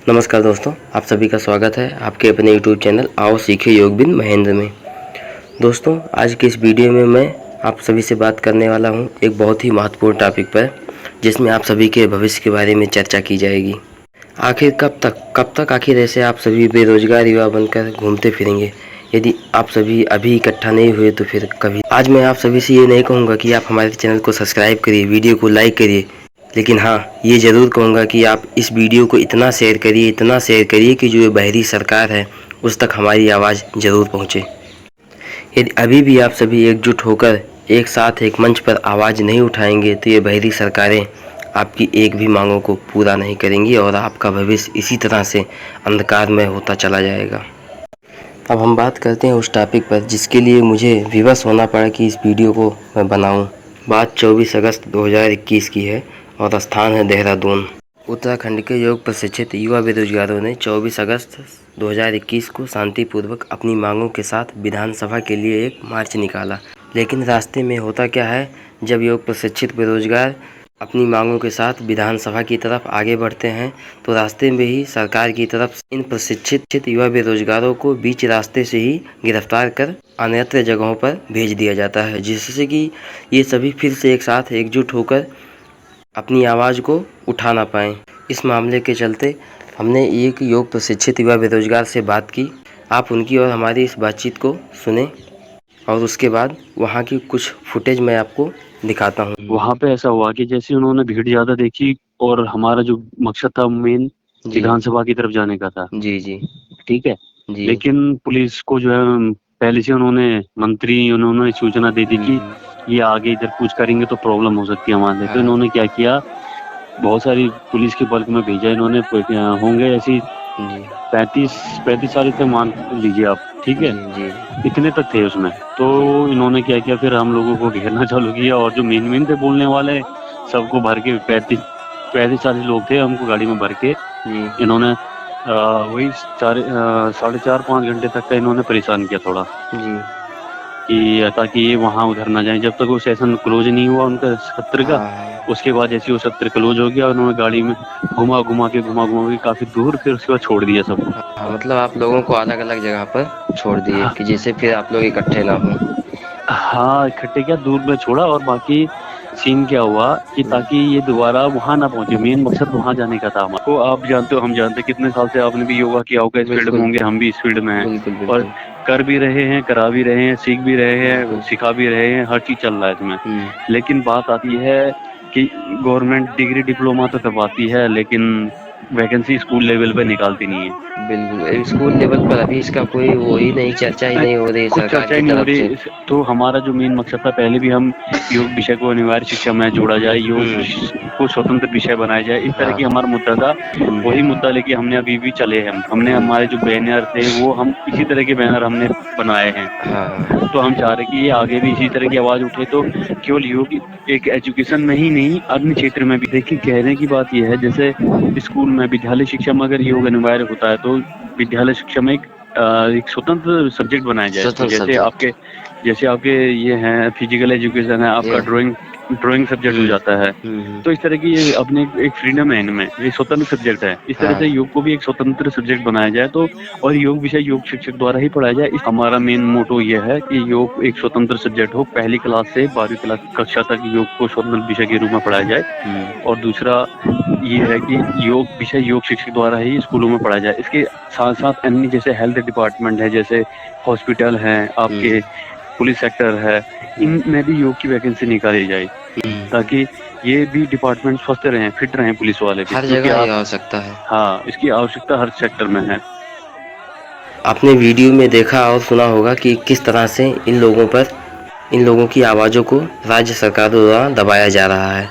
नमस्कार दोस्तों, आप सभी का स्वागत है आपके अपने YouTube चैनल आओ सीखे योग बिन महेंद्र में। दोस्तों, आज की इस वीडियो में मैं आप सभी से बात करने वाला हूं एक बहुत ही महत्वपूर्ण टॉपिक पर, जिसमें आप सभी के भविष्य के बारे में चर्चा की जाएगी। आखिर कब तक आखिर ऐसे आप सभी बेरोजगार युवा बनकर घूमते फिरेंगे? यदि आप सभी अभी इकट्ठा नहीं हुए तो फिर कभी। आज मैं आप सभी से ये नहीं कहूँगा कि आप हमारे चैनल को सब्सक्राइब करिए, वीडियो को लाइक करिए, लेकिन हाँ, ये ज़रूर कहूँगा कि आप इस वीडियो को इतना शेयर करिए कि जो ये बहरी सरकार है उस तक हमारी आवाज़ ज़रूर पहुँचे। यदि अभी भी आप सभी एकजुट होकर एक साथ एक मंच पर आवाज़ नहीं उठाएंगे तो ये बहरी सरकारें आपकी एक भी मांगों को पूरा नहीं करेंगी और आपका भविष्य इसी तरह से अंधकार में होता चला जाएगा। अब हम बात करते हैं उस टॉपिक पर जिसके लिए मुझे विवश होना पड़ा कि इस वीडियो को मैं बनाऊँ। बात 24 अगस्त 2021 की है और स्थान है देहरादून। उत्तराखंड के योग प्रशिक्षित युवा बेरोजगारों ने 24 अगस्त 2021 को शांतिपूर्वक अपनी मांगों के साथ विधानसभा के लिए एक मार्च निकाला। लेकिन रास्ते में होता क्या है, जब योग प्रशिक्षित बेरोजगार अपनी मांगों के साथ विधानसभा की तरफ आगे बढ़ते हैं तो रास्ते में ही सरकार की तरफ इन प्रशिक्षित युवा बेरोजगारों को बीच रास्ते से ही गिरफ्तार कर अन्यत्र जगहों पर भेज दिया जाता है, जिससे कि ये सभी फिर से एक साथ एकजुट होकर अपनी आवाज़ को उठा ना पाएँ। इस मामले के चलते हमने एक योग प्रशिक्षित युवा बेरोजगार से बात की। आप उनकी और हमारी इस बातचीत को सुने और उसके बाद वहाँ की कुछ फुटेज मैं आपको दिखाता हूँ। वहाँ पे ऐसा हुआ कि जैसे उन्होंने भीड़ ज्यादा देखी और हमारा जो मकसद था मेन विधानसभा की तरफ जाने का था। जी ठीक है जी। लेकिन पुलिस को जो है पहले से उन्होंने सूचना दे दी कि ये आगे इधर कुछ करेंगे तो प्रॉब्लम हो सकती है हमारे। तो इन्होंने क्या किया, बहुत सारी पुलिस के बल्क में भेजा इन्होंने। होंगे ऐसी 35 थे मान लीजिए आप, ठीक है जी इतने तक थे उसमें। तो इन्होंने क्या किया, फिर हम लोगों को घेरना चालू किया और जो मेन थे बोलने वाले सबको भर के 35-40 लोग थे, हमको गाड़ी में भर के इन्होंने वही 4.5-5 घंटे तक का इन्होंने परेशान किया थोड़ा कि ताकि ये वहाँ उधर ना जाए। जब तक वो सेशन क्लोज नहीं हुआ उनका सत्र का, उसके बाद जैसे वो सत्र क्लोज हो गया उन्होंने गाड़ी में घुमा के काफी दूर, फिर उसके बाद छोड़ दिया सबको। मतलब आप लोगों को अलग अलग जगह पर छोड़ दिए कि जिससे फिर आप लोग इकट्ठे ना हो। हाँ, इकट्ठे क्या दूर में छोड़ा। और बाकी सीन क्या हुआ कि ताकि ये दोबारा वहाँ ना पहुंचे, मेन मकसद वहाँ जाने का था हमारा। तो आप जानते हो, हम जानते कितने साल से आपने भी योगा किया होगा, इस फील्ड में होंगे, हम भी इस फील्ड में हैं और कर भी रहे हैं, करा भी रहे हैं, सीख भी रहे हैं, सिखा भी रहे हैं, हर चीज चल रहा है इसमें। लेकिन बात आती है कि गवर्नमेंट डिग्री डिप्लोमा तो करवाती है लेकिन वैकेंसी स्कूल लेवल पे निकालती नहीं है। बिल्कुल, स्कूल लेवल पर अभी इसका कोई वो ही नहीं, चर्चा ही नहीं हो रही सरकार की तरफ से। तो हमारा जो मेन मकसद था, पहले भी हम योग विषय को अनिवार्य शिक्षा में जोड़ा जाए, योग को स्वतंत्र विषय बनाया जाए, इस तरह की हमारा मुद्दा था। वही मुद्दा लेके हमने अभी भी चले हैं। हमने हमारे जो बैनर थे वो हम इसी तरह के बैनर हमने बनाए हैं। तो हम चाह रहे कि ये आगे भी इसी तरह की आवाज उठे, तो केवल योग एक एजुकेशन में ही नहीं, अन्य क्षेत्र में भी। देखिए, कहने की बात यह है, जैसे स्कूल में विद्यालय शिक्षा में अगर योग अनिवार्य होता है तो विद्यालय शिक्षा में एक स्वतंत्र सब्जेक्ट बनाया जाए। जैसे आपके ये हैं फिजिकल एजुकेशन है, आपका ड्राइंग सब्जेक्ट हो जाता है। तो इस तरह की ये अपने एक फ्रीडम है इनमें, ये स्वतंत्र सब्जेक्ट है। इस तरह से योग को भी एक स्वतंत्र सब्जेक्ट बनाया जाए तो, और योग विषय योग शिक्षक द्वारा ही पढ़ाया जाए। हमारा मेन मोटो ये है कि योग एक स्वतंत्र सब्जेक्ट हो, पहली क्लास से 12वीं क्लास कक्षा तक योग को स्वतंत्र विषय के रूप में पढ़ाया जाए। और दूसरा ये है कि योग विषय योग शिक्षक द्वारा ही स्कूलों में पढ़ाया जाए। इसके साथ साथ अन्य जैसे हेल्थ डिपार्टमेंट है, जैसे हॉस्पिटल है, आपके पुलिस सेक्टर है, इनमें भी योग की वैकेंसी निकाली जाए ताकि ये भी डिपार्टमेंट स्वस्थ रहें, फिट रहें पुलिस वाले भी। हर जगह ये आवश्यकता है। हाँ, इसकी आवश्यकता हर सेक्टर में है। आपने वीडियो में देखा और सुना होगा कि किस तरह से इन लोगों की आवाज़ों को राज्य सरकारों द्वारा दबाया जा रहा है,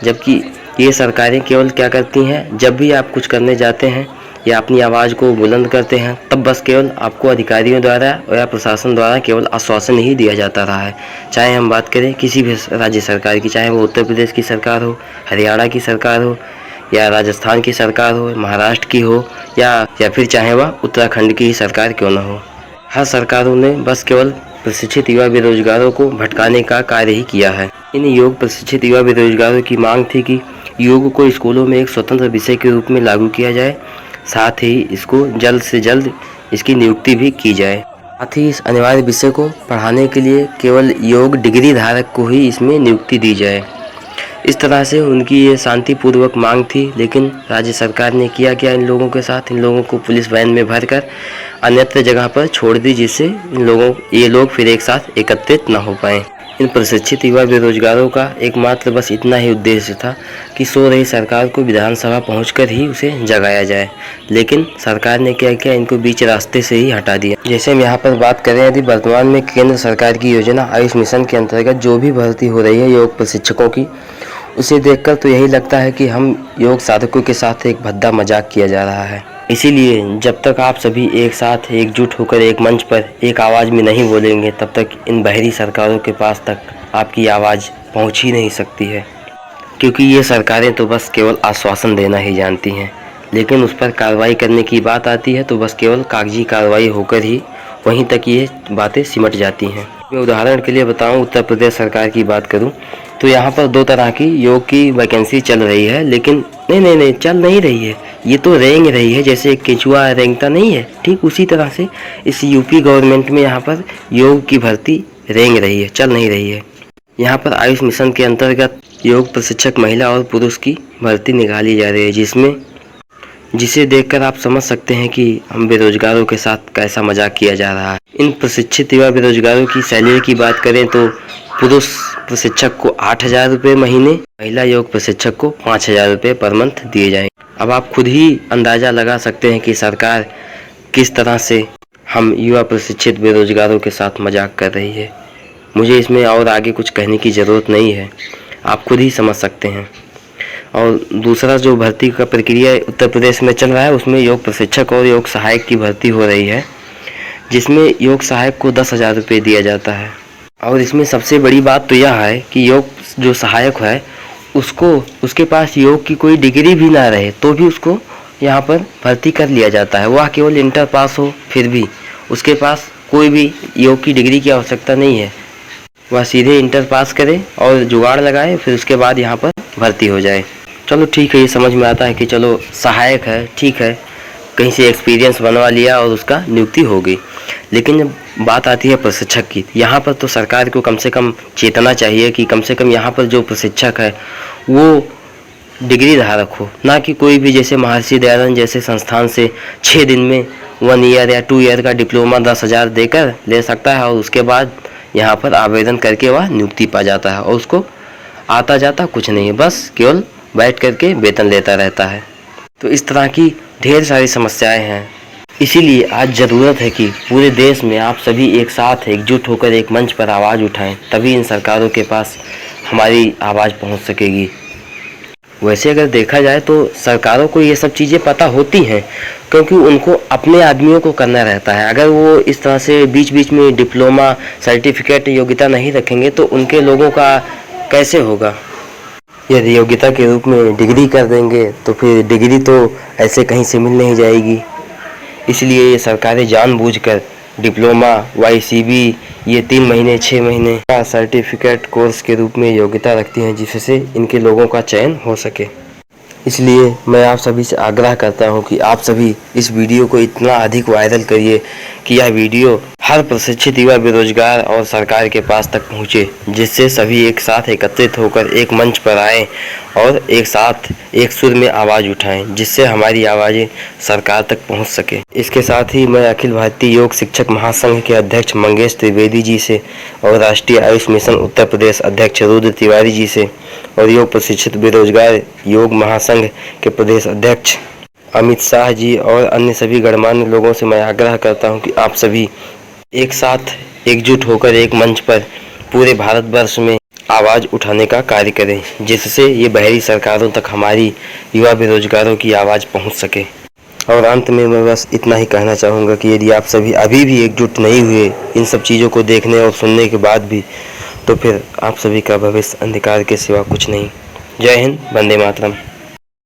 जबकि ये सरकारें केवल क्या करती हैं, जब भी आप कुछ करने जाते हैं या अपनी आवाज़ को बुलंद करते हैं तब बस केवल आपको अधिकारियों द्वारा या प्रशासन द्वारा केवल आश्वासन ही दिया जाता रहा है। चाहे हम बात करें किसी भी राज्य सरकार की, चाहे वो उत्तर प्रदेश की सरकार हो, हरियाणा की सरकार हो, या राजस्थान की सरकार हो, महाराष्ट्र की हो, या फिर चाहे वह उत्तराखंड की ही सरकार क्यों न हो, हर सरकारों ने बस केवल प्रशिक्षित युवा बेरोजगारों को भटकाने का कार्य ही किया है। इन योग प्रशिक्षित युवा बेरोजगारों की मांग थी कि योग को स्कूलों में एक स्वतंत्र विषय के रूप में लागू किया जाए साथ ही इसको जल्द से जल्द इसकी नियुक्ति भी की जाए। साथ ही इस अनिवार्य विषय को पढ़ाने के लिए केवल योग डिग्री धारक को ही इसमें नियुक्ति दी जाए। इस तरह से उनकी ये शांतिपूर्वक मांग थी, लेकिन राज्य सरकार ने किया क्या इन लोगों के साथ, इन लोगों को पुलिस वैन में भरकर अन्यत्र जगह पर छोड़ दी, जिससे ये लोग फिर एक साथ एकत्रित न हो पाए। इन प्रशिक्षित युवा बेरोजगारों का एकमात्र बस इतना ही उद्देश्य था कि सो रही सरकार को विधानसभा पहुंचकर ही उसे जगाया जाए, लेकिन सरकार ने क्या किया, इनको बीच रास्ते से ही हटा दिया। जैसे हम यहाँ पर बात करें, यदि वर्तमान में केंद्र सरकार की योजना आयुष मिशन के अंतर्गत जो भी भर्ती हो रही है योग प्रशिक्षकों की, उसे देखकर तो यही लगता है कि हम योग साधकों के साथ एक भद्दा मजाक किया जा रहा है। इसीलिए जब तक आप सभी एक साथ एकजुट होकर एक मंच पर एक आवाज़ में नहीं बोलेंगे, तब तक इन बहरी सरकारों के पास तक आपकी आवाज़ पहुंच ही नहीं सकती है, क्योंकि ये सरकारें तो बस केवल आश्वासन देना ही जानती हैं, लेकिन उस पर कार्रवाई करने की बात आती है तो बस केवल कागजी कार्रवाई होकर ही वहीं तक ये बातें सिमट जाती हैं। मैं उदाहरण के लिए बताऊं, उत्तर प्रदेश सरकार की बात करूं तो यहाँ पर 2 तरह की योग की वैकेंसी चल रही है, लेकिन नहीं चल नहीं रही है, ये तो रेंग रही है। जैसे एक केंचुआ रेंगता नहीं है, ठीक उसी तरह से इस यूपी गवर्नमेंट में यहाँ पर योग की भर्ती रेंग रही है, चल नहीं रही है। यहाँ पर आयुष मिशन के अंतर्गत योग प्रशिक्षक महिला और पुरुष की भर्ती निकाली जा रही है, जिसे देखकर आप समझ सकते हैं कि हम बेरोजगारों के साथ कैसा मजाक किया जा रहा है। इन प्रशिक्षित युवा बेरोजगारों की सैलरी की बात करें तो पुरुष प्रशिक्षक को 8,000 रुपये महीने, महिला योग प्रशिक्षक को 5,000 रुपये पर मंथ दिए जाएंगे। अब आप खुद ही अंदाज़ा लगा सकते हैं कि सरकार किस तरह से हम युवा प्रशिक्षित बेरोजगारों के साथ मजाक कर रही है। मुझे इसमें और आगे कुछ कहने की ज़रूरत नहीं है, आप खुद ही समझ सकते हैं। और दूसरा जो भर्ती का प्रक्रिया उत्तर प्रदेश में चल रहा है, उसमें योग प्रशिक्षक और योग सहायक की भर्ती हो रही है, जिसमें योग सहायक को 10,000 रुपये दिया जाता है। और इसमें सबसे बड़ी बात तो यह है कि योग जो सहायक है उसके पास योग की कोई डिग्री भी ना रहे तो भी उसको यहाँ पर भर्ती कर लिया जाता है। वह केवल इंटर पास हो, फिर भी उसके पास कोई भी योग की डिग्री की आवश्यकता नहीं है, वह सीधे इंटर पास करे और जुगाड़ लगाए, फिर उसके बाद यहाँ पर भर्ती हो जाए। चलो ठीक है, ये समझ में आता है कि चलो सहायक है, ठीक है, कहीं से एक्सपीरियंस बनवा लिया और उसका नियुक्ति हो गई। लेकिन जब बात आती है प्रशिक्षक की, यहाँ पर तो सरकार को कम से कम चेतना चाहिए कि कम से कम यहाँ पर जो प्रशिक्षक है वो डिग्री धारक हो, ना कि कोई भी जैसे महर्षि दयानंद जैसे संस्थान से 6 दिन में 1 ईयर या 2 ईयर का डिप्लोमा 10,000 देकर ले सकता है और उसके बाद यहाँ पर आवेदन करके वह नियुक्ति पा जाता है और उसको आता जाता कुछ नहीं है, बस केवल बैठ करके वेतन लेता रहता है। तो इस तरह की ढेर सारी समस्याएं हैं। इसीलिए आज ज़रूरत है कि पूरे देश में आप सभी एक साथ एकजुट होकर एक मंच पर आवाज़ उठाएं, तभी इन सरकारों के पास हमारी आवाज़ पहुंच सकेगी। वैसे अगर देखा जाए तो सरकारों को ये सब चीज़ें पता होती हैं, क्योंकि उनको अपने आदमियों को करना रहता है। अगर वो इस तरह से बीच बीच में डिप्लोमा सर्टिफिकेट योग्यता नहीं रखेंगे तो उनके लोगों का कैसे होगा। यदि योग्यता के रूप में डिग्री कर देंगे तो फिर डिग्री तो ऐसे कहीं से मिल नहीं जाएगी। इसलिए ये सरकारें जानबूझकर डिप्लोमा, YCB ये 3 महीने 6 महीने का सर्टिफिकेट कोर्स के रूप में योग्यता रखती हैं, जिससे इनके लोगों का चयन हो सके। इसलिए मैं आप सभी से आग्रह करता हूं कि आप सभी इस वीडियो को इतना अधिक वायरल करिए कि यह वीडियो हर प्रशिक्षित युवा बेरोजगार और सरकार के पास तक पहुंचे, जिससे सभी एक साथ एकत्रित होकर एक मंच पर आएं और एक साथ एक सुर में आवाज़ उठाएं, जिससे हमारी आवाज़ें सरकार तक पहुंच सके। इसके साथ ही मैं अखिल भारतीय योग शिक्षक महासंघ के अध्यक्ष मंगेश त्रिवेदी जी से और राष्ट्रीय आयुष मिशन उत्तर प्रदेश अध्यक्ष रुद्र तिवारी जी से और योग प्रशिक्षित बेरोजगार योग महासंघ के प्रदेश अध्यक्ष अमित शाह जी और अन्य सभी गणमान्य लोगों से मैं आग्रह करता हूं कि आप सभी एक साथ एकजुट होकर एक मंच पर पूरे भारतवर्ष में आवाज़ उठाने का कार्य करें, जिससे ये बहरी सरकारों तक हमारी युवा बेरोजगारों की आवाज़ पहुंच सके। और अंत में मैं बस इतना ही कहना चाहूँगा कि यदि आप सभी अभी भी एकजुट नहीं हुए इन सब चीज़ों को देखने और सुनने के बाद भी, तो फिर आप सभी का भविष्य अंधकार के सिवा कुछ नहीं। जय हिंद, वंदे मातरम।